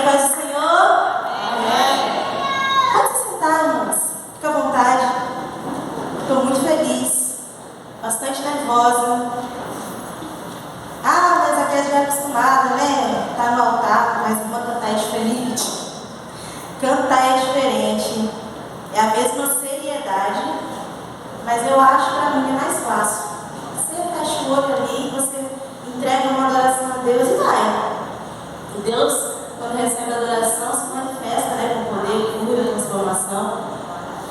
paz do Senhor? Amém. Pode se sentar, irmãos. Fica à vontade. Estou muito feliz. Bastante nervosa. Mas a Kézia já é acostumada, né? Tá no altar, mas uma cantar é diferente. Cantar é diferente. É a mesma seriedade, mas eu acho que para mim é mais fácil. Você fecha o olho ali, você entrega uma adoração a Deus e vai. E Deus, quando recebe a adoração, se manifesta, né, com poder, cura, transformação.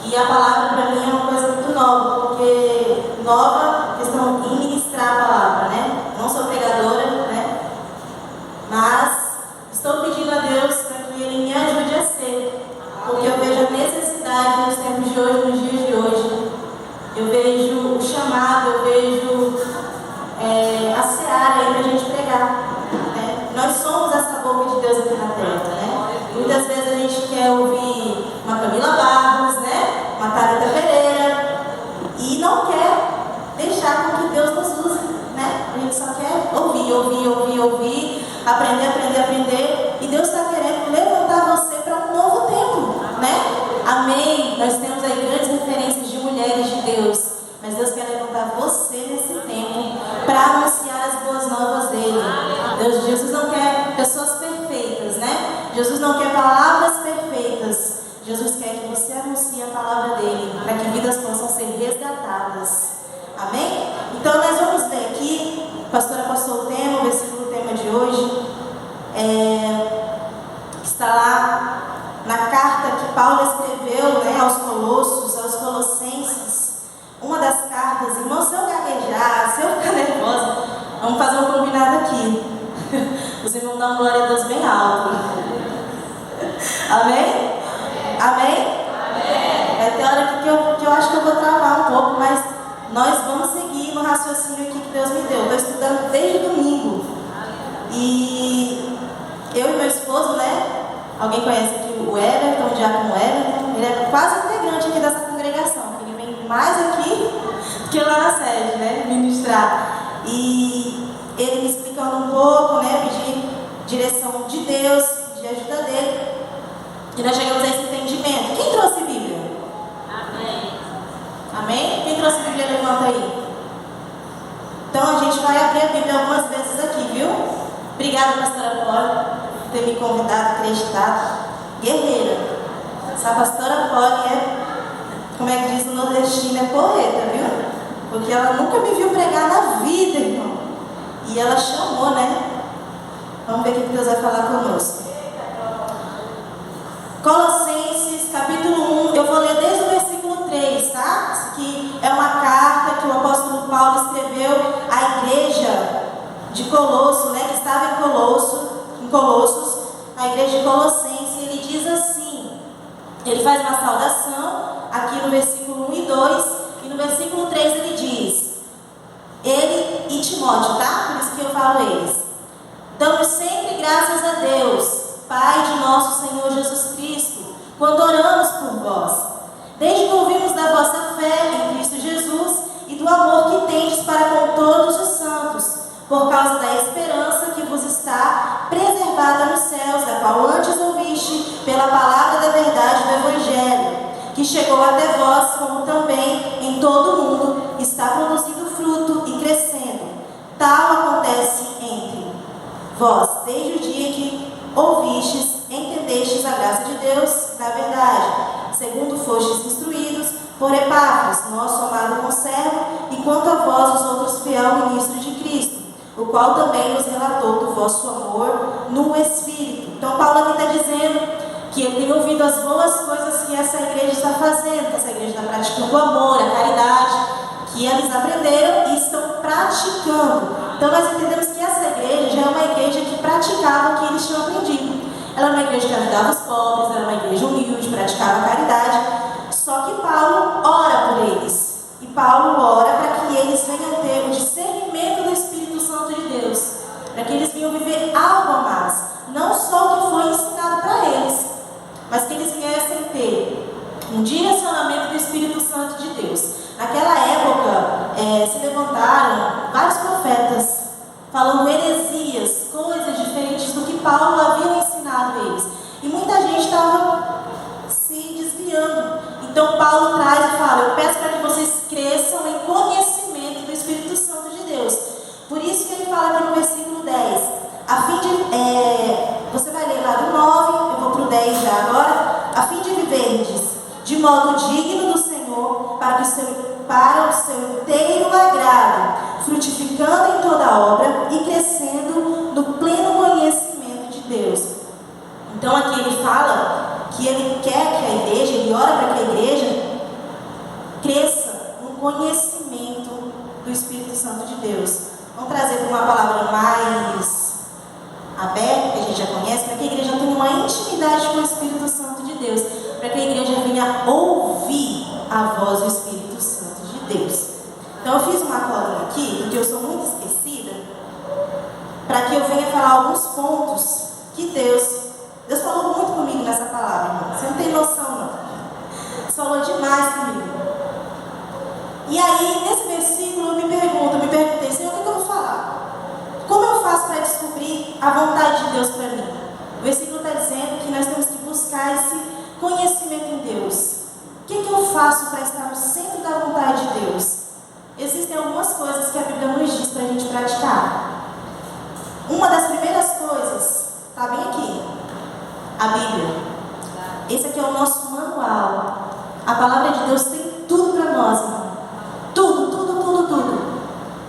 E a palavra para mim é uma coisa muito nova, porque nova questão em ministrar a palavra, né? Não sou pregadora, né? Mas estou pedindo a Deus para que Ele me ajude a ser, porque eu vejo a necessidade nos tempos de hoje, nos dias de hoje. Eu vejo o chamado, eu vejo a seara aí para a gente pregar. Né? Nós somos essa boca de Deus aqui na terra, né? Muitas vezes a gente quer ouvir uma Camila Barros, né? Uma Thalita Pereira, e não quer deixar com que Deus nos use, né? A gente só quer ouvir, aprender, e Deus está querendo levantar você para um novo tempo, né? Amém? Nós temos aí grandes referências de mulheres de Deus, mas Deus quer levantar você nesse tempo para anunciar as boas novas dele. Jesus não quer pessoas perfeitas, né? Jesus não quer palavras perfeitas. Jesus quer que você anuncie a palavra dele, para que vidas possam ser resgatadas. Amém? Então nós vamos ver aqui, a pastora passou o tema, o versículo tema de hoje, está lá na carta que Paulo escreveu, né, aos Colossos, aos Colossenses. Uma das cartas, irmão, se eu gaguejar, se eu ficar nervosa, vamos fazer um combinado aqui. Os irmãos dão glória a Deus bem alto. Amém? Amém? Vai ter hora que eu acho que eu vou travar um pouco, mas nós vamos seguir no raciocínio aqui que Deus me deu. Estou estudando desde domingo. E eu e meu esposo, né? Alguém conhece aqui o Everton, o diácono Everton? Ele é quase integrante aqui dessa congregação. Ele vem mais aqui do que lá na sede, né? Ministrar. E ele me explicando um pouco, né? Pedir direção de Deus, de ajuda dele. E nós chegamos a esse entendimento. Quem trouxe Bíblia? Amém. Amém? Quem trouxe Bíblia, levanta aí. Então a gente vai abrir a Bíblia algumas vezes aqui, viu? Obrigada, pastora Polly, por ter me convidado, acreditado. Guerreira. Essa pastora Polly como é que diz no nordestino, é porreta, viu? Porque ela nunca me viu pregar na vida, irmão. E ela chamou, né? Vamos ver o que Deus vai falar conosco. Colossenses, capítulo 1, eu vou ler desde o versículo 3, tá? Isso aqui é uma carta que o apóstolo Paulo escreveu à igreja de Colosso, né? Que estava em Colossos, a igreja de Colossenses. Ele diz assim, ele faz uma saudação aqui no versículo 1 e 2, e no versículo 3 ele diz, ele e Timóteo, tá? Por isso que eu falo eles. Damos sempre graças a Deus, Pai de nosso Senhor Jesus Cristo, quando oramos por vós, desde que ouvimos da vossa fé em Cristo Jesus e do amor que tendes para com todos os santos, por causa da esperança que vos está preservada nos céus, da qual antes ouviste pela palavra da verdade do Evangelho, que chegou até vós, como também em todo o mundo está produzindo fruto e crescendo. Tal acontece entre vós, desde o dia que ouvistes, entendestes a graça de Deus na verdade, segundo fostes instruídos por Epáfras, nosso amado conservo, e quanto a vós, os outros fiel ministros de Cristo, o qual também nos relatou do vosso amor no Espírito. Então Paulo aqui está dizendo que ele tem ouvido as boas coisas que essa igreja está fazendo, que essa igreja está praticando o amor, a caridade, que eles aprenderam e estão praticando. Então nós entendemos que essa igreja já é uma igreja que praticava o que eles tinham aprendido. Ela era uma igreja que ajudava os pobres, era uma igreja humilde, praticava a caridade. Só que Paulo ora por eles. E Paulo ora para que eles venham ter o discernimento do Espírito Santo de Deus. Para que eles venham viver algo a mais. Não só o que foi ensinado para eles, mas que eles viessem ter um direcionamento do Espírito Santo de Deus. Naquela época, se levantaram vários profetas falando heresias, coisas diferentes do que Paulo havia ensinado a eles. modo digno do Senhor, para o seu inteiro agrado, frutificando em toda obra e crescendo no pleno conhecimento de Deus. Então aqui ele fala que ele quer que a igreja, ele ora para que a igreja cresça no conhecimento do Espírito Santo de Deus. Vamos trazer para uma palavra mais aberta, que a gente já conhece, para que a igreja tenha uma intimidade com o Espírito Santo de Deus, para que a igreja venha ouvir a voz do Espírito Santo de Deus. Então eu fiz uma colinha aqui, porque eu sou muito esquecida, para que eu venha falar alguns pontos que Deus falou muito comigo nessa palavra, irmão. Você não tem noção, não. Deus falou demais comigo. E aí, nesse versículo, eu me perguntei, Senhor, o que eu vou falar? Como eu faço para descobrir a vontade de Deus para mim? O versículo está dizendo que nós temos que buscar esse conhecimento em Deus. O que eu faço para estar no centro da vontade de Deus? Existem algumas coisas que a Bíblia nos diz para a gente praticar. Uma das primeiras coisas, está bem aqui, a Bíblia. Esse aqui é o nosso manual. A palavra de Deus tem tudo para nós, irmão. Tudo.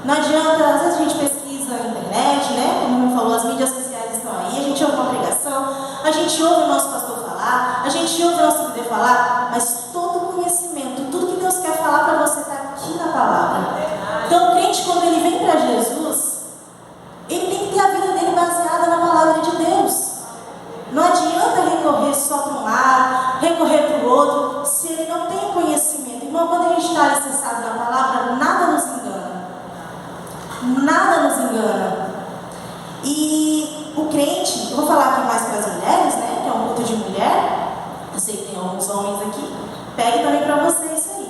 Não adianta, às vezes a gente pesquisa na internet, né? Como eu falou, as mídias sociais estão aí, a gente ouve uma pregação, a gente ouve o nosso pastor falar, a gente ouve o nosso líder falar, mas todo o conhecimento, tudo que Deus quer falar para você está aqui na palavra. Então o crente, quando ele vem para Jesus, ele tem que ter a vida dele baseada na palavra de Deus. Não adianta recorrer só para um lado, recorrer para o outro, se ele não tem conhecimento. Irmão, quando a gente está alicerçado na palavra, nada nos engana. Nada nos engana. E o crente, eu vou falar aqui mais para as mulheres, né? Que é um culto de mulher. Eu sei que tem alguns homens aqui. Pegue também para vocês isso aí.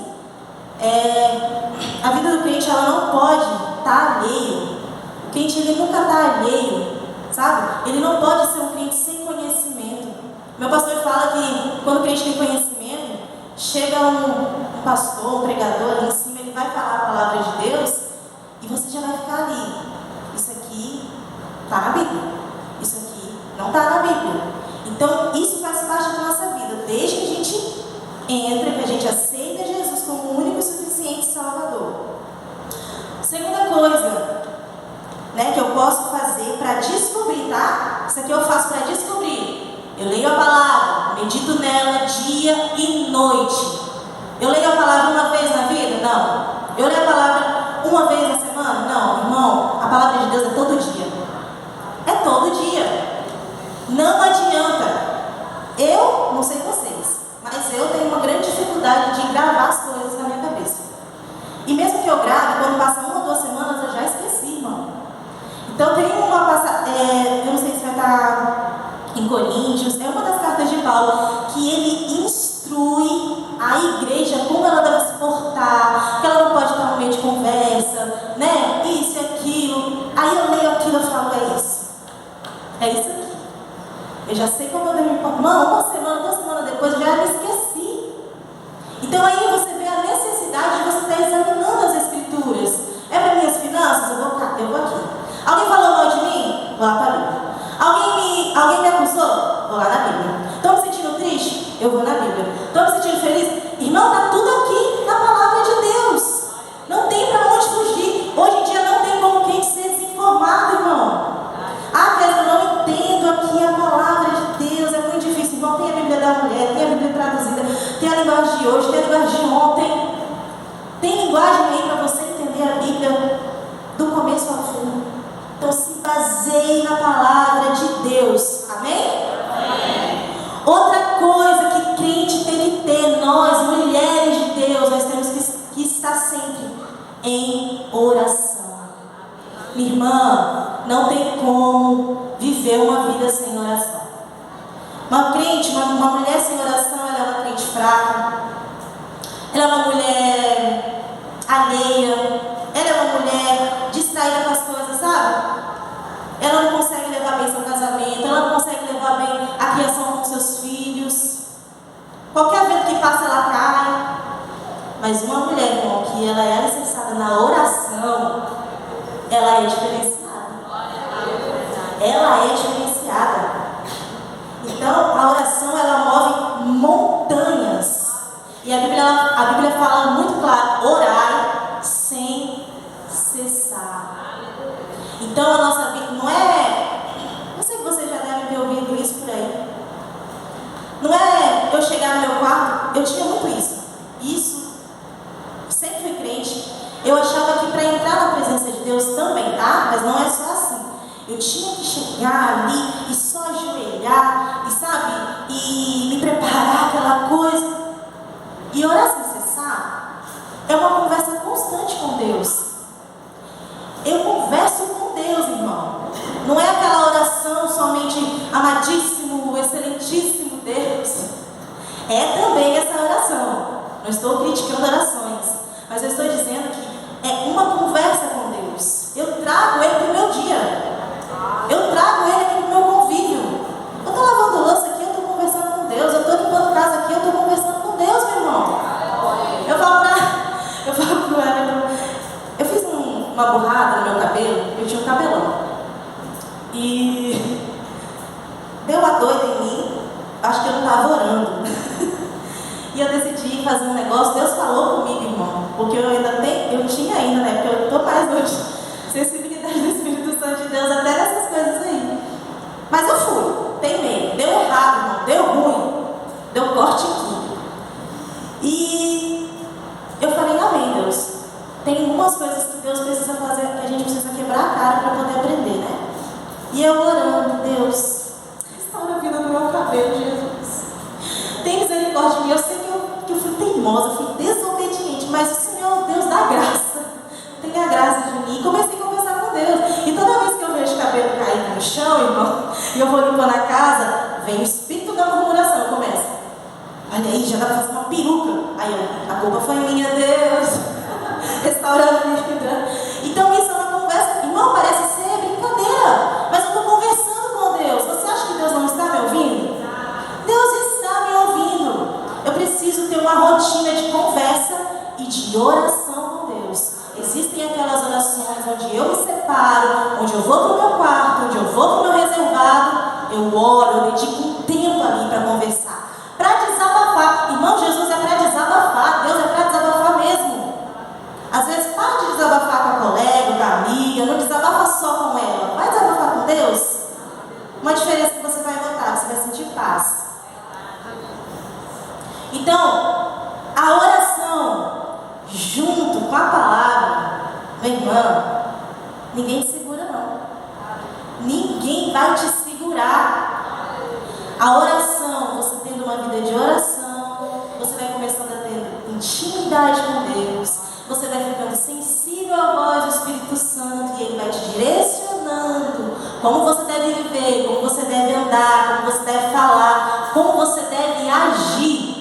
A vida do crente, ela não pode estar alheio. O crente, ele nunca está alheio, sabe? Ele não pode ser um crente sem conhecimento. Meu pastor fala que quando o crente tem conhecimento, chega um pastor, um pregador ali em cima, ele vai falar a palavra de Deus e você já vai ficar ali. Isso aqui está na Bíblia. Isso aqui não está na Bíblia. Então, isso faz parte da nossa vida. Desde que a gente entra, que a gente aceita Jesus como o único e suficiente Salvador. Segunda coisa, né, que eu posso fazer para descobrir, tá? Isso aqui eu faço para descobrir. Eu leio a palavra, medito nela dia e noite. Eu leio a palavra uma vez na vida? Não. Eu leio a palavra uma vez na semana? Não, irmão. A palavra de Deus é todo dia. É todo dia. Não adianta. Eu, não sei vocês, mas eu tenho uma grande dificuldade de gravar as coisas na minha cabeça. E mesmo que eu grave, quando passa 1 ou 2 semanas, eu já esqueci, irmão. Então tem uma passagem, eu não sei se vai estar em Coríntios, é uma das cartas de Paulo, que ele instrui a igreja como ela deve se portar, que ela não pode estar no meio de conversa, né? Isso e aquilo. Aí eu leio aquilo e falo, é isso. É isso aqui. Eu já sei como eu devo me portar. Mano, 1 semana, 2 semanas depois, eu já me esqueci. Então aí você vê a necessidade de você estar examinando as escrituras. É para minhas finanças? Eu vou aqui. Alguém falou mal de mim? Vou lá para a Bíblia. Alguém me acusou? Vou lá na Bíblia. Estou me sentindo triste? Eu vou na Bíblia. Estou me sentindo feliz? Irmão, está tudo aqui na palavra de Deus. Não tem para onde fugir. Hoje em dia não tem como quem ser desinformado, irmão. Ah, mas eu não entendo aqui a palavra de Deus. É muito difícil. Irmão, tem a Bíblia da mulher, tem a Bíblia traduzida, tem a linguagem de hoje, tem a linguagem de ontem. Tem linguagem aí para você entender a Bíblia do começo ao fim. Então se baseie na palavra de Deus. Amém? Amém. Outra coisa que crente tem que ter, nós, mulheres de Deus, nós temos que estar sempre em oração. Minha irmã, não tem como viver uma vida sem oração. Uma crente, uma mulher sem oração, ela é uma crente fraca. Ela é uma mulher alheia. Ela é uma mulher distraída com as coisas, sabe? Ela não consegue levar bem seu casamento, ela não consegue levar bem a criação com seus filhos. Qualquer vento que passa, ela cai. Mas uma mulher, irmão, que ela é alicerçada na oração, ela é diferenciada. Ela é diferenciada. Então, a oração, ela move montanhas. ouvido isso por aí. Não é eu chegar no meu quarto, eu tinha muito isso. Isso, sempre fui crente. Eu achava que para entrar na presença de Deus também, tá? Mas não é só assim. Eu tinha que chegar ali e só ajoelhar, e sabe? E me preparar aquela coisa. E orar sem cessar é uma conversa constante com Deus. Eu converso com Deus, irmão. Não é aquela oração somente amadíssimo, excelentíssimo Deus. É também essa oração. Não estou criticando orações, mas eu estou dizendo que é uma conversa com Deus. Eu trago Ele para o meu dia. Eu trago Ele aqui para o meu convívio. Eu estou lavando louça aqui, eu estou conversando com Deus. Eu estou limpando casa aqui, eu estou conversando com Deus, meu irmão. Eu falo pro Everton, eu fiz uma borrada no meu cabelo, eu tinha um cabelão. E deu a doida em mim, acho que eu não estava orando. E eu decidi fazer um negócio, Deus falou comigo, irmão. Porque eu tinha ainda, né? Porque eu estou mais hoje. Sensibilidade do Espírito Santo de Deus até nessas coisas aí. Mas eu fui, teimei, deu errado, irmão, deu ruim, deu corte aqui. E eu falei, amém, Deus. Tem algumas coisas que Deus precisa fazer, que a gente precisa quebrar a cara para poder aprender, né? E eu orando, Deus, restaura a vida do meu cabelo, Jesus. Tem misericórdia de mim. Eu sei que eu fui teimosa, fui desobediente, mas o Senhor, Deus dá graça. Tenha graça de mim. E comecei a conversar com Deus. E toda vez que eu vejo o cabelo caído no chão, irmão, e eu vou limpando a casa, vem o espírito da murmuração. Eu começo. Olha aí, já dá para fazer uma peruca. Aí a culpa foi minha, Deus. Restaura a vida. Então isso é uma conversa. Irmão, parece ser brincadeira. Mas eu estou conversando com Deus. Você acha que Deus não está me ouvindo? Deus está me ouvindo. Eu preciso ter uma rotina de conversa e de oração com Deus. Existem aquelas orações onde eu me separo, onde eu vou para o meu quarto, onde eu vou para o meu reservado. Eu oro, eu dedico um tempo ali para conversar. Para desabafar. Irmão, Jesus é para desabafar. Deus é para desabafar mesmo. Às vezes, para de desabafar com a colega, com a amiga. Não desabafa só com ela. Vai desabafar com Deus. Uma diferença que você vai notar, você vai sentir paz. Então, a oração junto com a palavra, meu irmão, ninguém te segura não. Ninguém vai te segurar. A oração, você tendo uma vida de oração, você vai começando a ter intimidade com Deus, você vai ficando sensível à voz do Espírito Santo e Ele vai te direcionando como você deve viver, como você deve andar, como você deve falar, como você deve agir.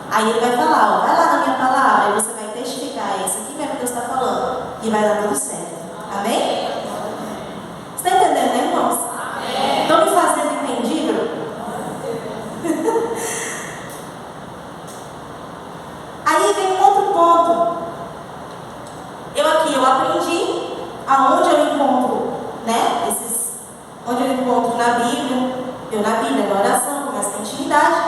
Aí Ele vai falar, ó, vai lá na minha palavra, aí você vai testificar, isso aqui mesmo que Deus está falando, e vai dar tudo certo. Amém? Você está entendendo, né, irmãos? Estão me fazendo entendível? Aí vem um outro ponto. Eu aprendi aonde eu encontro, né? Onde eu encontro na Bíblia, na oração, começo a intimidade.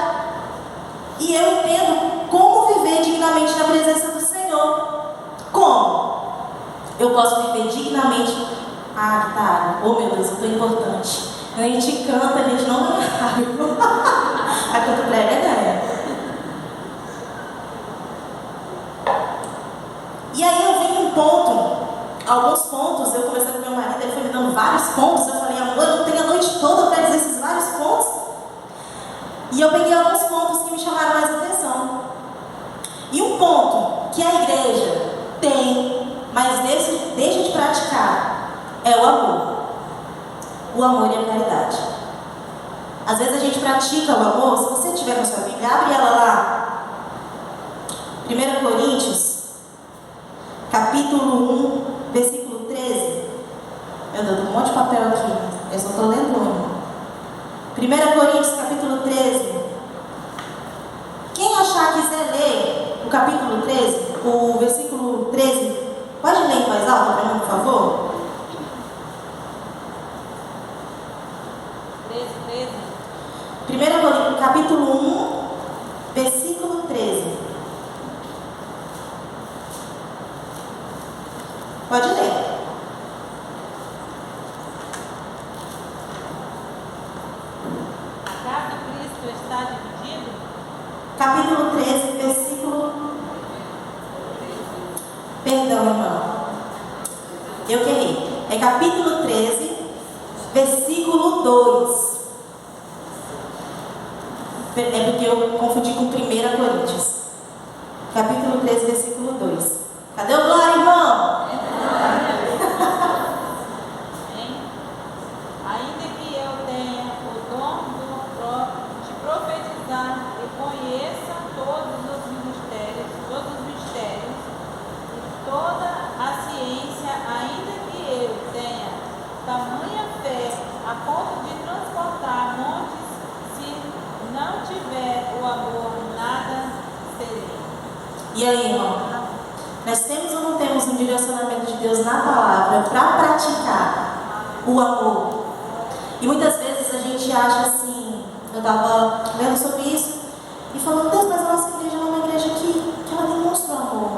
E eu entendo como viver dignamente na presença do Senhor. Como? Eu posso viver dignamente. Ah, tá. Oh meu Deus, eu estou importante. A gente canta, a gente não ganha água. A canta prega ganha. E aí eu vi um ponto, alguns pontos, eu conversei com meu marido, ele foi me dando vários pontos, eu falei, amor, eu não tenho a noite toda para dizer esses vários pontos. E eu peguei alguns pontos que me chamaram mais atenção. E um ponto que a igreja tem, mas deixa de praticar, é o amor. O amor e a caridade. Às vezes a gente pratica o amor, se você tiver com a sua Bíblia, abre ela lá. 1 Coríntios, capítulo 1, versículo 13. Meu Deus, tem um monte de papel aqui. Eu só estou lendo um. 1 Coríntios, capítulo 13. Quem achar quiser ler o capítulo 13, o versículo 13, pode ler em voz alta para mim, por favor? 1 Coríntios, capítulo 1, versículo 13. Pode ler. está dividido? Capítulo 13, versículo... Perdão, irmão. Eu que errei. É capítulo 13, versículo 2. É porque eu confundi com 1 Coríntios. Capítulo 13, versículo 2. Cadê o glória, irmão? Ainda que eu tenha o dom de profetizar e conheça todos os mistérios e toda a ciência, ainda que eu tenha tamanha fé a ponto de transportar montes, se não tiver o amor, nada serei. E aí, irmão? Nós temos ou não temos um direcionamento de Deus na palavra para praticar o amor? E muitas vezes a gente acha assim, eu estava lendo sobre isso e falando, Deus, mas a nossa igreja é uma igreja que ela demonstra o amor.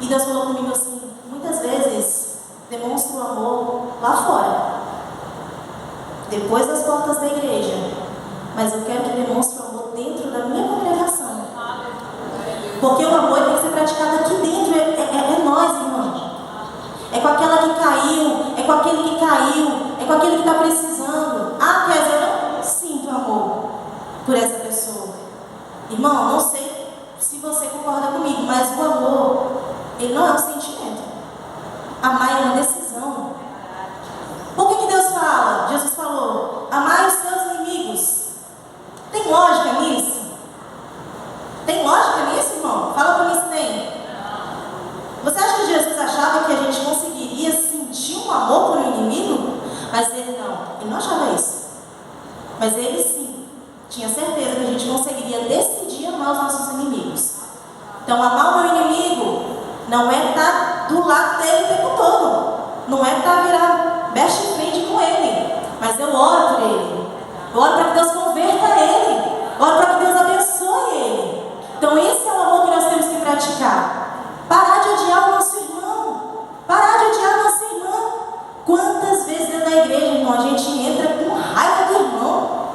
E Deus falou comigo assim, muitas vezes demonstra o amor lá fora, depois das portas da igreja, mas eu quero que demonstre o amor dentro da minha congregação. Porque o amor tem que ser praticado aqui dentro, é nós, irmão. É com aquela que caiu, é com aquele que caiu, é com aquele que está precisando. Ah, quer dizer, eu não sinto amor por essa pessoa. Irmão, não sei se você concorda comigo, mas o amor, ele não é um sentimento. Amar é uma decisão. Por que Deus fala? Jesus falou, amai os seus inimigos. Tem lógica nisso? Tem lógica nisso, irmão? Fala para mim se tem. Você acha que Jesus achava que a gente conseguiria sentir um amor por um inimigo? Mas ele não achava isso. Mas ele sim, tinha certeza que a gente conseguiria decidir amar os nossos inimigos. Então, amar o meu inimigo não é estar do lado dele o tempo todo. Não é estar virado best friend com ele. Mas eu oro por ele. Eu oro para que Deus converta ele. Eu oro para que Deus abençoe ele. Então esse é o amor que nós temos que praticar. Parar de odiar o nosso irmão. Parar de odiar a nossa irmã. Quantas vezes dentro da igreja, irmão, a gente entra com raiva do irmão.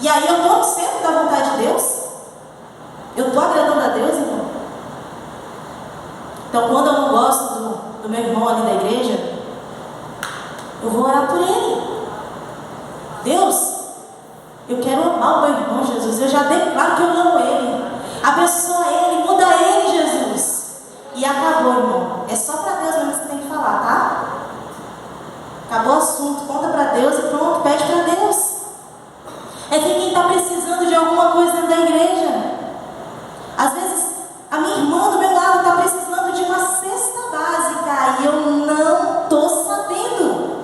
E aí eu estou no centro da vontade de Deus? Eu estou agradando a Deus, irmão? Então quando eu não gosto do meu irmão ali da igreja, eu vou orar por ele. Deus, eu quero amar o meu irmão, Jesus. Eu já declaro que eu amo ele. Abençoa ele, muda ele, Jesus. E acabou, irmão. É só para Deus mesmo que você tem que falar, tá? Acabou o assunto. Conta para Deus e pronto, pede para Deus. É que quem está precisando de alguma coisa dentro da igreja. Às vezes, a minha irmã do meu lado está precisando de uma cesta básica e eu não estou sabendo.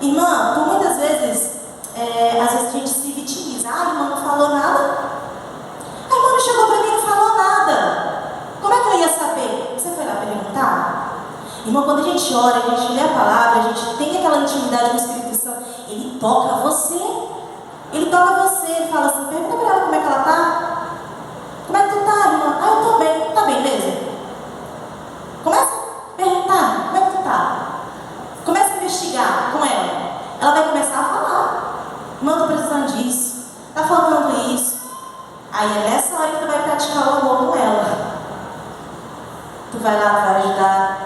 Irmã, por muitas vezes... às vezes a gente se vitimiza. Ah, a irmã não falou nada. A irmã não chegou para mim e não falou nada. Como é que eu ia saber? Você foi lá perguntar? Irmã, quando a gente ora, a gente lê a palavra, a gente tem aquela intimidade com o Espírito Santo, ele toca você. Ele toca você, ele fala assim, pergunta para ela como é que ela está. Como é que tu tá, irmã? Ah, eu estou bem. Tá bem mesmo? Começa a perguntar, como é que tu tá? Começa a investigar com ela. Ela vai começar a falar. Irmão, estou precisando disso. Está faltando isso. Aí é nessa hora que tu vai praticar o amor com ela. Tu vai lá, vai ajudar.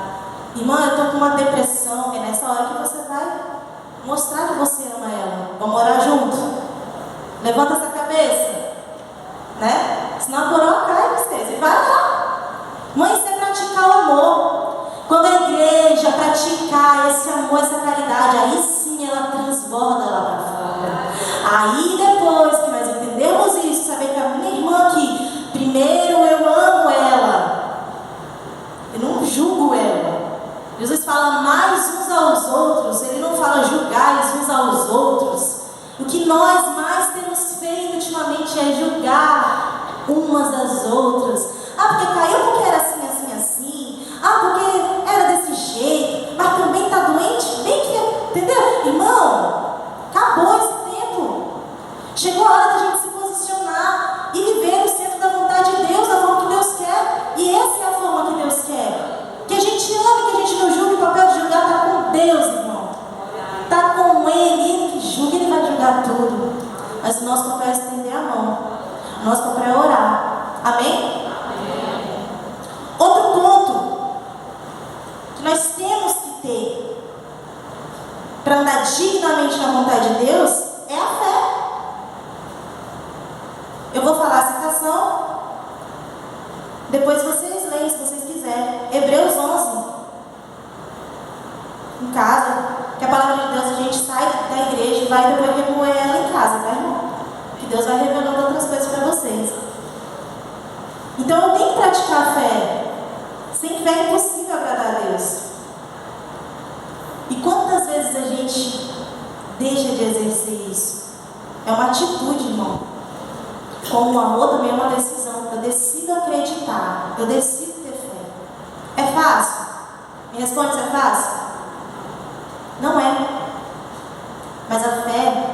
Irmã, eu estou com uma depressão. É nessa hora que você vai mostrar que você ama ela. Vamos orar junto. Levanta essa cabeça. Né? Senão a coroa cai em vocês. E vai lá. Mãe, isso é praticar o amor. Quando a igreja praticar esse amor, essa caridade, aí sim ela transborda lá para fora. Aí depois que nós entendemos isso, saber que a minha irmã aqui, primeiro eu amo ela, eu não julgo ela. Jesus fala mais uns aos outros, ele não fala julgar uns aos outros. O que nós mais temos feito ultimamente é julgar umas das outras. Ah, porque caiu porque era assim, assim, assim. Ah, porque era desse jeito, mas também está doente, bem que, entendeu? Irmão, acabou esse tempo. Chegou a hora da gente se posicionar e viver no centro da vontade de Deus, da forma que Deus quer. E essa é a forma que Deus quer. Que a gente ame, que a gente não julgue. O papel de julgar está com Deus, irmão. Está com Ele, Ele que julga, Ele mas o nosso papel é estender a mão. O nosso papel é orar. Amém? Outro ponto que nós temos que ter para andar dignamente na vontade de Deus é a fé. Eu vou falar a citação, depois vocês leem se vocês quiserem. Hebreus 11. Em casa, que a palavra de Deus a gente sai da igreja e vai depois remoer ela em casa, tá, irmão? Que Deus vai revelando outras coisas para vocês. Então eu tenho que praticar a fé. Sem fé é impossível agradar a Deus. E quantas vezes a gente deixa de exercer isso? É uma atitude, irmão. Como o amor também é uma decisão. Eu decido acreditar. Eu decido ter fé. É fácil? Me responde se é fácil? Não é. Mas a fé,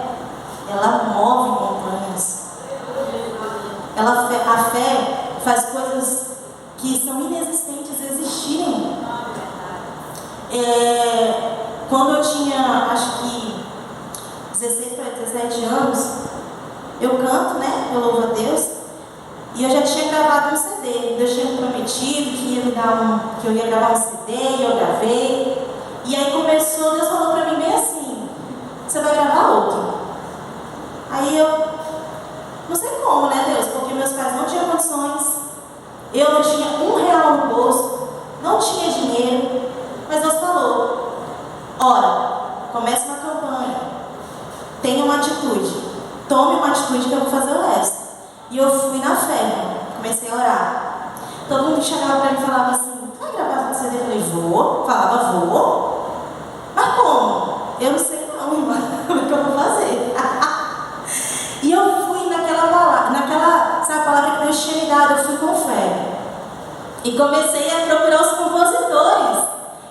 ela move montanhas. A fé faz coisas que são inexistentes existirem. Quando eu tinha, acho que 16 para 17 anos, eu canto, né? Eu louvo a Deus. E eu já tinha gravado um CD. Deus tinha me prometido que eu ia gravar um CD, e eu gravei. E aí começou, Deus falou para mim bem assim: você vai gravar outro. Aí eu, não sei como, né, Deus? Porque meus pais não tinham condições. Eu não tinha R$1 no bolso, não tinha dinheiro, mas Deus falou: ora, comece uma campanha, tenha uma atitude, tome uma atitude que eu vou fazer o resto. E eu fui na fé, comecei a orar. Todo mundo chegava para mim e falava assim: vai gravar esse CD? Eu falei: vou. Falava: vou. Mas como? Eu não sei não, irmã, como é que eu vou fazer? E eu fui sabe a palavra que Deus tinha me dado, eu fui com fé. E comecei a procurar os compositores.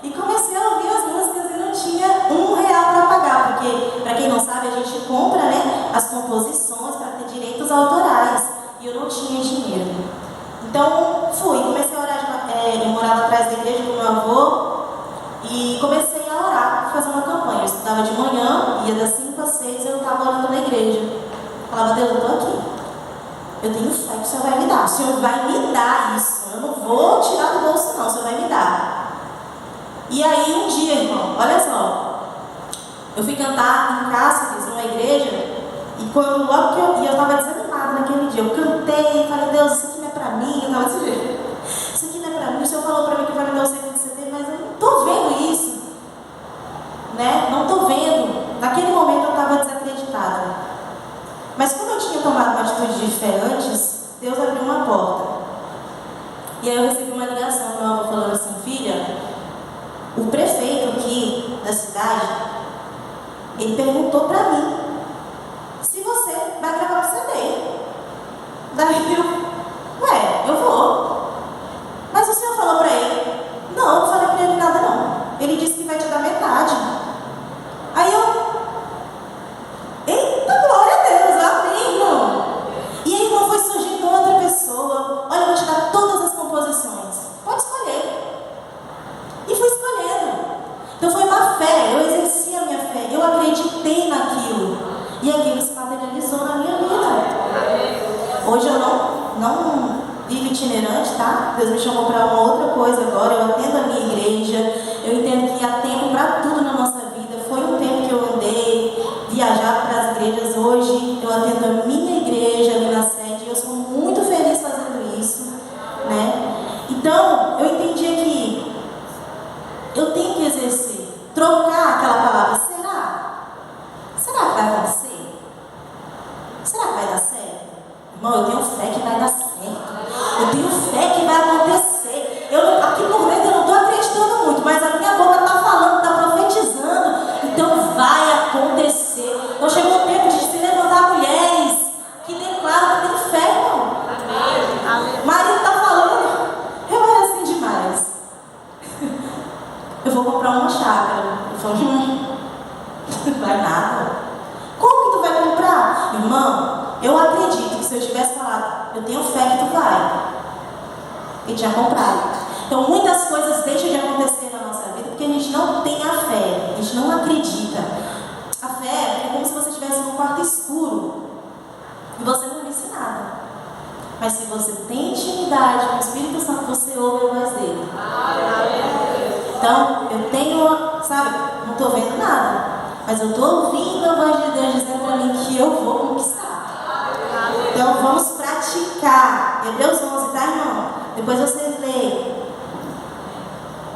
E comecei a ouvir as músicas e não tinha R$1 para pagar. Porque, para quem não sabe, a gente compra, né, as composições para ter direitos autorais. E eu não tinha dinheiro. Então, comecei a orar. Eu morava atrás da igreja do meu avô. E comecei a orar, fazer uma campanha. Eu estudava de manhã, ia das 5 às 6, eu estava orando na igreja. Falava: Deus, eu estou aqui. Eu tenho fé que o Senhor vai me dar. O Senhor vai me dar isso. Eu não vou tirar do bolso, não. O Senhor vai me dar. E aí, um dia, irmão, olha só. Eu fui cantar em Cáceres, numa igreja. E logo que eu estava desanimada naquele dia. Eu cantei, falei: Deus, isso aqui não é para mim. Eu estava desse jeito. Isso aqui não é para mim. O Senhor falou para mim que vai me dar o segundo CD, mas eu não estou vendo isso. Né? Não estou vendo. Naquele momento eu estava desacreditada. Mas como eu tinha tomado uma atitude de fé antes, Deus abriu uma porta. E aí eu recebi uma ligação do meu avô falando assim: filha, o prefeito aqui da cidade, ele perguntou para mim se você vai gravar um CD. Daí eu vou. Mas o senhor falou para ele? Não, eu não falei para ele nada não. Ele disse que vai te dar metade. Aí eita, glória a Deus, amém, irmão. E aí, irmão, foi surgindo outra pessoa. Olha, eu vou te dar todas as composições. Pode escolher. E fui escolhendo. Então foi uma fé, eu exerci a minha fé, eu acreditei naquilo. E aquilo se materializou na minha vida. Hoje eu não vivo itinerante, tá? Deus me chamou para uma outra coisa agora. Eu atendo a minha igreja. Eu entendo que há tempo para tudo na nossa vida. Foi um tempo que eu andei, viajar para as igrejas. Hoje eu atendo a minha igreja ali na sede. E eu sou muito feliz fazendo isso, né? Então, eu entendi que eu tenho que exercer, trocar aquela palavra. Será que vai acontecer? Será que vai dar certo? Irmão, eu tenho fé que vai dar certo. Eu tenho fé que vai acontecer. Aqui por dentro eu não estou acreditando muito, mas a minha boca está falando, está profetizando. Então vai acontecer. Então chegou o tempo de se levantar mulheres que declaram que tem fé, irmão. O marido está falando, eu era assim demais. Eu vou comprar uma chácara. Eu falo: vai nada. Como que tu vai comprar? Irmão, eu acredito que se eu tivesse falado: eu tenho fé que tu vai, ele tinha comprado. Então muitas coisas deixam de acontecer na nossa vida porque a gente não tem a fé, a gente não acredita. A fé é como se você estivesse num quarto escuro e você não disse nada. Mas se você tem intimidade com o Espírito Santo, você ouve a voz dele. Então, eu tenho, não estou vendo nada, mas eu estou ouvindo a voz de Deus dizendo para mim que eu vou conquistar. Então, vamos praticar. Hebreus 11, tá, irmão? Depois vocês leem.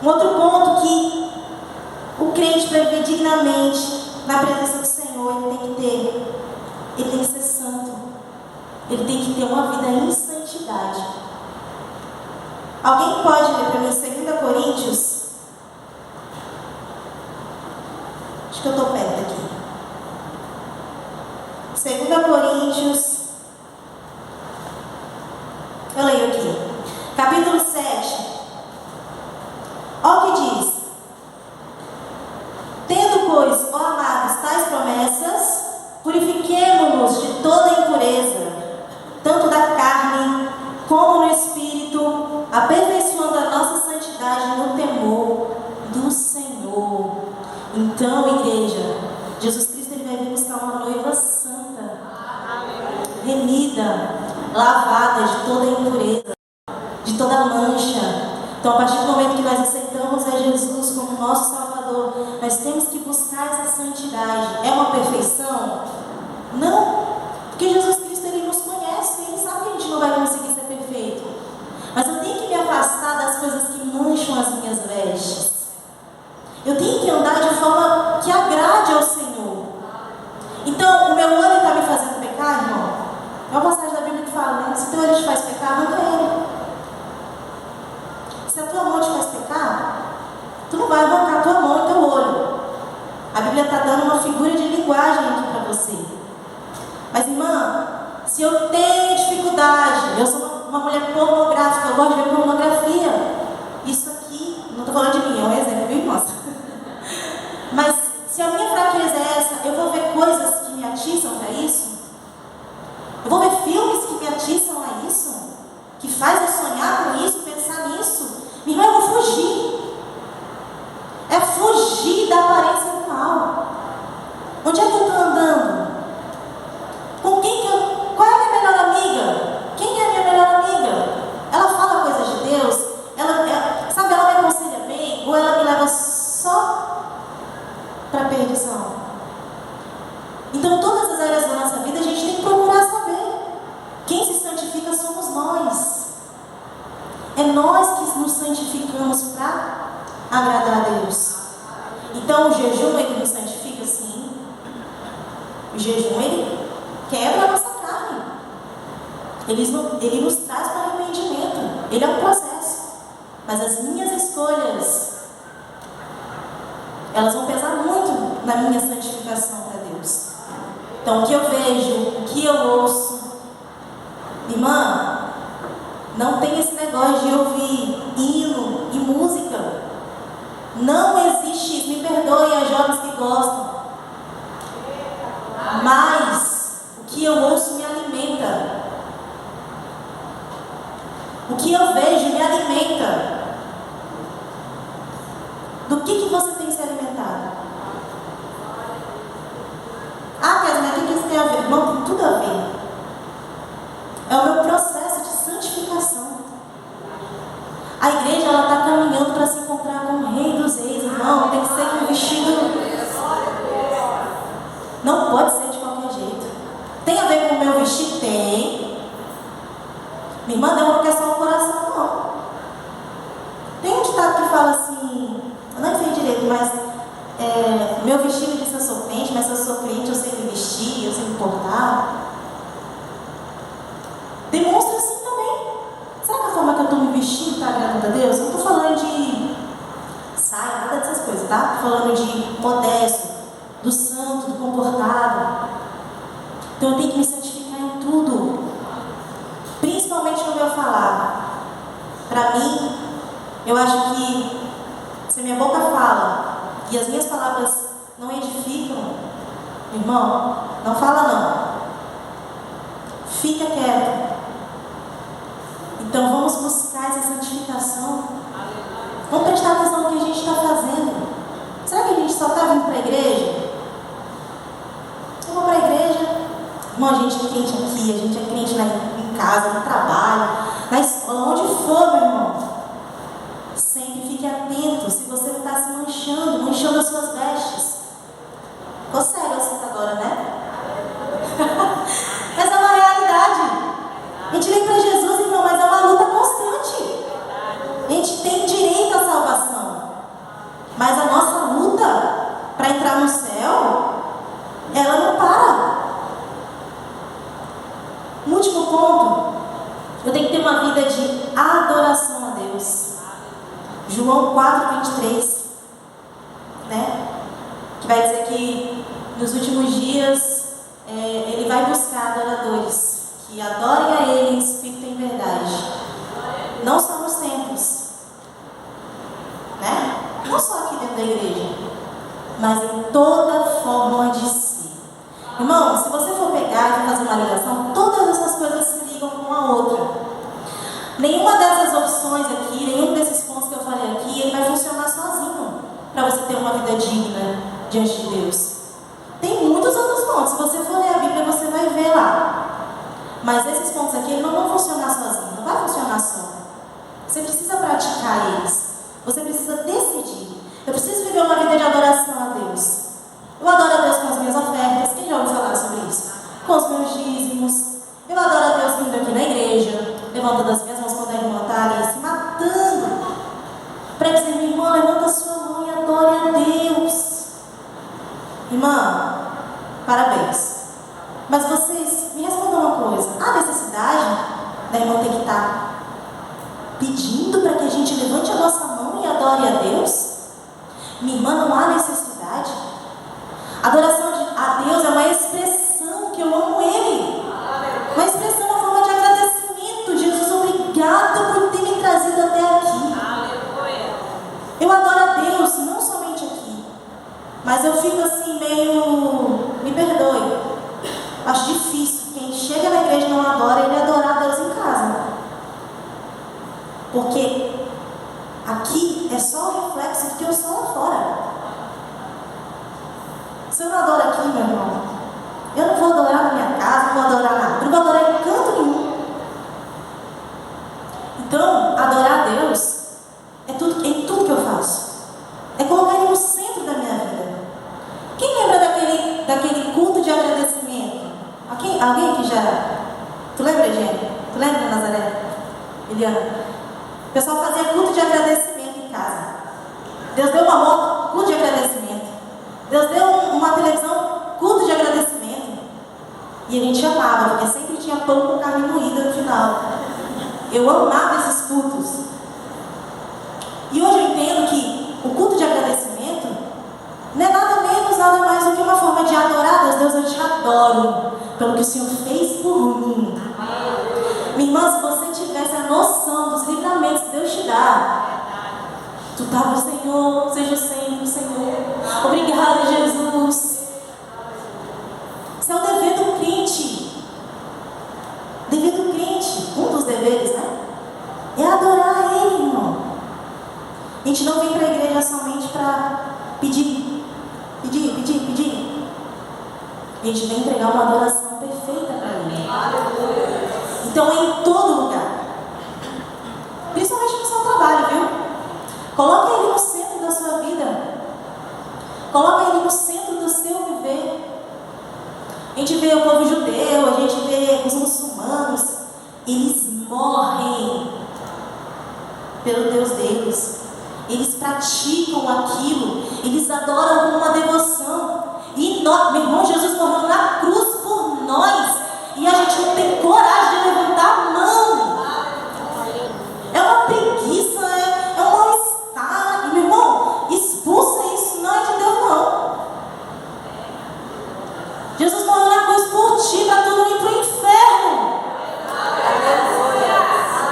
Um outro ponto que o crente, para viver dignamente na presença do Senhor, ele tem que ser santo. Ele tem que ter uma vida em santidade. Alguém pode ler para mim 2 Coríntios? Acho que eu estou perto aqui. 2 Coríntios. Eu leio aqui. Capítulo 7. Olha o que diz. Tendo, pois, ó amados, tais promessas, purifiquemo-nos de toda impureza, tanto da carne como no espírito, aperfeiçoando a nossa santidade no temor do Senhor. Então, igreja, Jesus Cristo ele vai vir buscar uma noiva santa, remida, lavada de toda impureza, de toda mancha. Então, a partir do momento que nós aceitamos a Jesus como nosso Salvador, nós temos que buscar essa santidade. É uma perfeição? Não, porque Jesus Cristo ele nos conhece, ele sabe que a gente não vai conseguir ser perfeito. Mas eu tenho que me afastar das coisas que mancham as minhas vestes. Eu tenho que andar de forma que agrade ao Senhor. Então, o meu olho está me fazendo pecar, irmão? É uma passagem da Bíblia que fala, né? Se teu olho te faz pecar, arranca ele. Se a tua mão te faz pecar, tu não vai arrancar a tua mão e teu olho. A Bíblia está dando uma figura de linguagem aqui para você. Mas, irmã, se eu tenho dificuldade, eu sou uma mulher pornográfica, eu gosto de ver pornografia. Isso aqui, não estou falando de mim, é um exemplo, viu, irmã? Mas, se a minha fraqueza é essa, eu vou ver coisas que me atiçam para isso? Eu vou ver filmes que me atiçam a isso? Que faz eu sonhar com isso, pensar nisso? Minha irmã, eu vou fugir. É fugir da aparência do mal. Onde é que eu estou andando? Com quem que eu... Qual é a minha melhor amiga? Quem é a minha melhor amiga? Ela fala coisas de Deus? Ela me aconselha bem? Ou ela me leva só para a perdição? Então, todas as áreas da nossa vida, a gente tem que procurar saber. Quem se santifica somos nós. É nós que nos santificamos para agradar a Deus. Então, o jejum, ele nos santifica, sim. O jejum, ele quebra a nossa carne. Ele nos traz para arrependimento. Ele é um processo. Mas as minhas escolhas, elas vão pesar muito na minha santificação para Deus. Então, o que eu vejo, o que eu ouço, irmã, não tem esse negócio de ouvir hino e música. Não existe isso. Me perdoem as jovens que gostam. Mas o que eu ouço me alimenta. O que eu vejo me alimenta. Do que você tem se alimentado? Ah, Kézia, o que isso tem a ver? Não, tem tudo a ver. É o meu processo de santificação. A igreja, ela está caminhando para se encontrar com o Rei dos Reis, irmão. Tem que ser com vestido. Não pode ser de qualquer jeito. Tem a ver com o meu vestido? Tem. Minha irmã, não vou só o coração, não. Tem um ditado que fala assim, eu não sei direito, mas meu vestido diz que eu sou crente, mas se eu sou crente, eu sei me vestir, eu sei me portar. Demonstra assim também. Será que a forma que eu estou me vestindo está agradando a Deus? Eu não estou falando de saia, nada dessas coisas, tá? Estou falando de modesto, do santo, do comportado. Então eu tenho que me santificar em tudo. Principalmente no meu falar. Para mim, eu acho que se a minha boca fala e as minhas palavras não edificam, irmão, não fala não. Fica quieto. Então vamos buscar essa santificação. Vamos prestar atenção no que a gente está fazendo. Será que a gente só está vindo para a igreja? Eu vou para a igreja, Irmão, a gente é crente aqui, a gente é crente em casa, no trabalho, na escola, onde for, meu irmão. Sempre fique atento se você não está se manchando as suas vestes. Ficou sério assim agora, né? Mas é uma realidade. A gente vem para Jesus, irmão, mas é uma luta constante. A gente tem direito à salvação. Mas a nossa luta para entrar no céu, ela não para. Um último ponto, eu tenho que ter uma vida de adoração a Deus. João 4:23, né? Que vai dizer que nos últimos dias ele vai buscar adoradores que adorem a Ele em espírito e em verdade. Não só nos templos, né? Não só aqui dentro da igreja, mas em toda forma de si. Irmão, se você for pegar e fazer uma ligação, todas essas coisas se ligam com a outra. Nenhuma dessas opções aqui, nenhum desses pontos que eu falei aqui, ele vai funcionar sozinho para você ter uma vida digna diante de Deus. Tem muitos outros pontos. Se você for ler a Bíblia, você vai ver lá. Mas esses pontos aqui, eles não vão funcionar sozinhos. Não vai funcionar só. Você precisa praticar eles. Você precisa decidir. Eu preciso viver uma vida de adoração a Deus. Eu adoro a Deus com as minhas ofertas. Quem já ouviu falar sobre isso? Com os meus dízimos. Eu adoro a Deus vindo aqui na igreja, levantando as minhas mãos quando a irmã está ali se matando. Para dizer, minha irmã, levanta a sua mão e adore a Deus. Irmã, parabéns. Mas vocês me respondam uma coisa. Há necessidade da irmã ter que estar pedindo para que a gente levante a nossa mão e adore a Deus? Minha irmã, não há necessidade. Adoração a Deus é uma expressão que eu amo Ele. Uma expressão, uma forma de agradecimento. Jesus, obrigado por ter me trazido até aqui. Eu adoro a Deus, não somente aqui. Mas eu fico assim meio... Me perdoe. Acho difícil. Quem chega na igreja e não adora, ele adorar a Deus em casa. Porque aqui é só o reflexo do que eu sou lá fora. Se eu não adoro aqui, meu irmão, eu não vou adorar na minha casa, não vou adorar na rua, não vou adorar em canto nenhum. Então, adorar a Deus é em tudo que eu faço. É colocar Ele no centro da minha vida. Quem lembra daquele culto de agradecimento? Alguém que já... Tu lembra, Jenny? Tu lembra, Nazaré? Eliana? O pessoal fazia culto de agradecimento em casa. Deus deu uma moto, culto de agradecimento. Deus deu uma televisão, culto de agradecimento. E a gente amava, porque sempre tinha pão com carne moída no final. Eu amava esses cultos. E hoje eu entendo que o culto de agradecimento não é nada menos, nada mais do que uma forma de adorar a Deus. Deus, eu te adoro pelo que o Senhor fez por mim. Minha irmã, se você tivesse a noção dos livramentos que Deus te dá, tu estava, Senhor, seja sempre o Senhor. Obrigada, Jesus. Isso é o dever do crente. Dever do crente, um dos deveres, né? É adorar Ele, irmão. A gente não vem para a igreja somente para pedir. A gente vem entregar uma adoração perfeita para Ele. Então, em todo lugar, principalmente no seu trabalho, viu? Coloque Ele no centro da sua vida. Coloque Ele no centro do seu viver. A gente vê o povo judeu, a gente vê os muçulmanos. Eles morrem pelo Deus deles. Eles praticam aquilo. Eles adoram com uma devoção. E nós, meu irmão, Jesus morreu na cruz por nós. E a gente não tem coragem de levantar a mão. É uma preguiça, é um mal-estar. E meu irmão, expulsa isso, não é de Deus não. Jesus morreu na cruz por ti, para tu não ir para o inferno.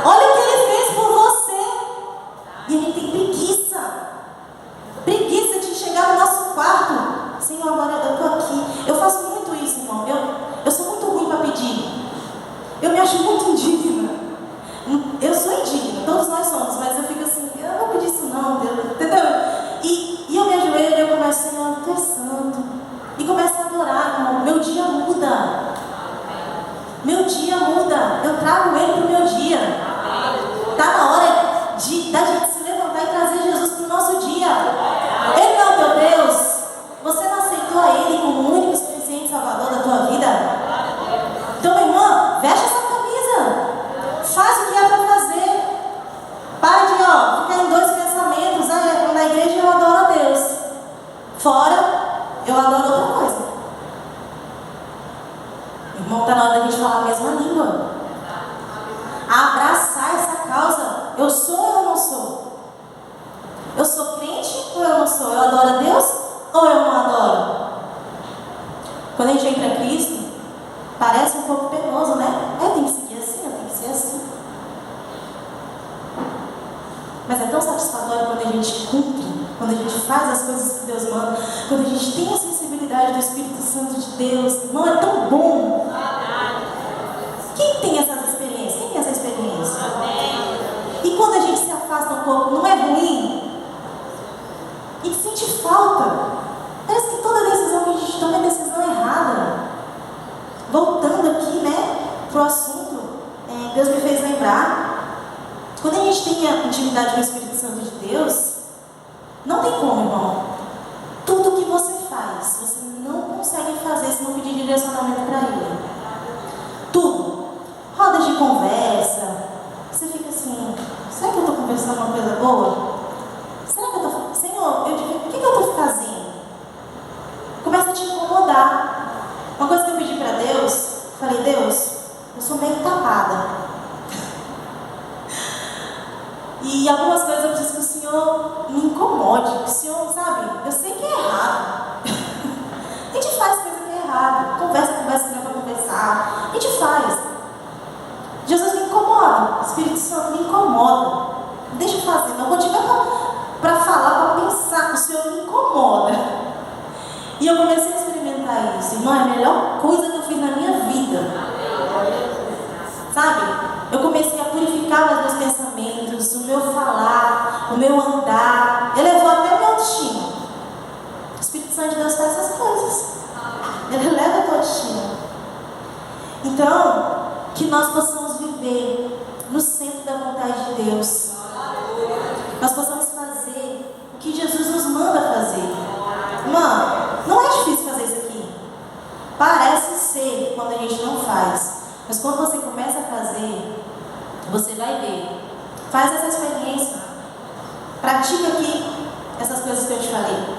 Olha o que Ele fez por você. E a gente tem preguiça. Preguiça de chegar no nosso quarto. Senhor, agora eu estou aqui. Eu faço muito isso, irmão. Eu sou muito ruim para pedir. Eu me acho muito indigna. Eu sou indigna, todos nós somos, mas eu fico assim, eu não vou pedir isso não, Deus. Entendeu? E eu me ajoelho e eu começo, Senhor, Tu és santo. E começo a adorar, irmão. Meu dia muda. muda, eu trago ele para o meu dia. Está na hora da gente se levantar e trazer Jesus para o nosso dia. Ele não é o teu Deus. Você não aceitou a Ele como o único e suficiente Salvador da tua vida? Então, minha irmã, veste essa camisa. Faz o que é para fazer. Para de ficar em dois pensamentos. Na igreja eu adoro a Deus. Fora, eu adoro outra coisa. Irmão, está na hora da gente falar a mesma língua. Abraçar essa causa. Eu sou ou eu não sou? Eu sou crente ou eu não sou? Eu adoro a Deus ou eu não adoro? Quando a gente vem para Cristo, parece um pouco penoso, né? Eu tenho que seguir assim, eu tenho que ser assim. Mas é tão satisfatório quando a gente cumpre, quando a gente faz as coisas que Deus manda, quando a gente tem a sensibilidade do Espírito Santo de Deus. Não é tão bom. Quem tem essas experiências? Quem tem essa experiência? E quando a gente se afasta um pouco, não é ruim? E sente falta. Parece que toda decisão que a gente toma é decisão errada. Voltando aqui, né, pro assunto, Deus me fez lembrar. Quando a gente tem a intimidade com o Espírito Santo de Deus, não tem como, irmão. Tudo que você faz, você não consegue fazer se não pedir direcionamento para Ele. Tudo. Rodas de conversa. Você fica assim, será que eu estou conversando uma coisa boa? Será que eu estou... Senhor, o que eu estou fazendo? Começa a te incomodar. Uma coisa que eu pedi para Deus, falei, Deus, eu sou meio tapada. E algumas coisas eu preciso que o Senhor me incomode. Que o Senhor, sabe, eu sei que é errado. A gente faz coisa que é errada. Conversa que não é para conversar. A gente faz. Jesus me incomoda. O Espírito Santo me incomoda. Deixa eu fazer. Não vou tiver para falar, para pensar que o Senhor me incomoda. E eu comecei a experimentar isso. Irmão, é a melhor coisa que eu fiz na minha vida. Sabe? Eu comecei a purificar os meus pensamentos, o meu falar, o meu andar. Elevou até a minha autoestima. O Espírito Santo de Deus faz essas coisas. Ele eleva a tua autoestima. Então, que nós possamos viver no centro da vontade de Deus. Nós possamos fazer o que Jesus nos manda fazer. Mano, não é difícil fazer isso aqui. Parece ser quando a gente não faz. Mas quando você começa a fazer, você vai ver. Faz essa experiência. Pratica aqui essas coisas que eu te falei.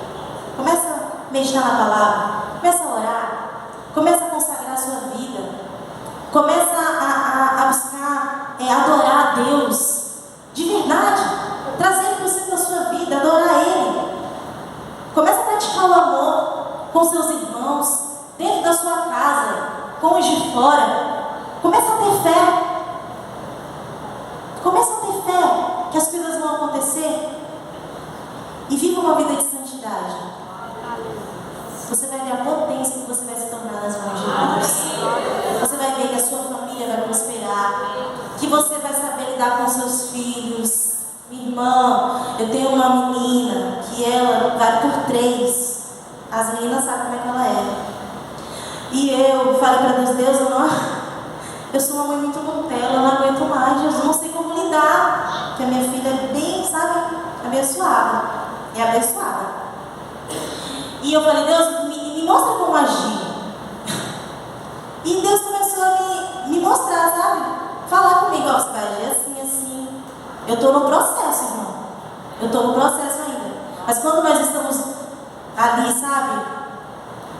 Começa a meditar na palavra. Começa a orar. Começa a consagrar a sua vida. Começa a buscar, adorar a Deus. De verdade. Trazer Ele para o centro da sua vida. Adorar Ele. Começa a praticar o amor com seus irmãos. Dentro da sua casa. Com os de fora. Começa a ter fé. Começa a ter fé que as coisas vão acontecer. E viva uma vida de santidade. Você vai ver a potência que você vai se tornar nas mãos de Deus. Você vai ver que a sua família vai prosperar. Que você vai saber lidar com seus filhos. Minha irmã, eu tenho uma menina que ela vai por 3. As meninas sabem como é que ela é. E eu falei para Deus, eu sou uma mãe muito Nutella, eu não aguento mais, Jesus, não sei como lidar. Porque a minha filha é bem, sabe, abençoada. É abençoada. E eu falei, Deus, me mostra como agir. E Deus começou a me mostrar, sabe? Falar comigo, você vai agir assim, assim. Eu estou no processo, irmão. Eu estou no processo ainda. Mas quando nós estamos ali, sabe?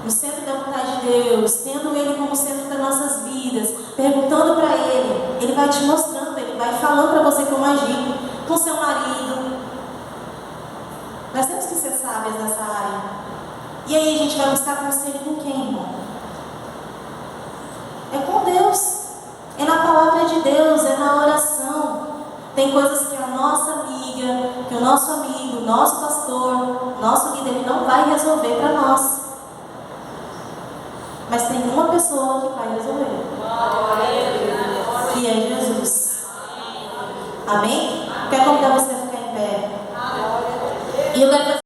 No centro da vontade de Deus, tendo Ele como centro das nossas vidas, perguntando para Ele, Ele vai te mostrando, Ele vai falando para você como agir com seu marido. Nós temos que ser sábias nessa área. E aí a gente vai buscar conselho com quem, irmão? É com Deus, é na palavra de Deus, é na oração. Tem coisas que a nossa amiga, que o nosso amigo, o nosso pastor, nosso líder, ele não vai resolver para nós. Mas tem uma pessoa que vai resolver. Que é Jesus. Amém? Quero convidar você a ficar em pé. E eu quero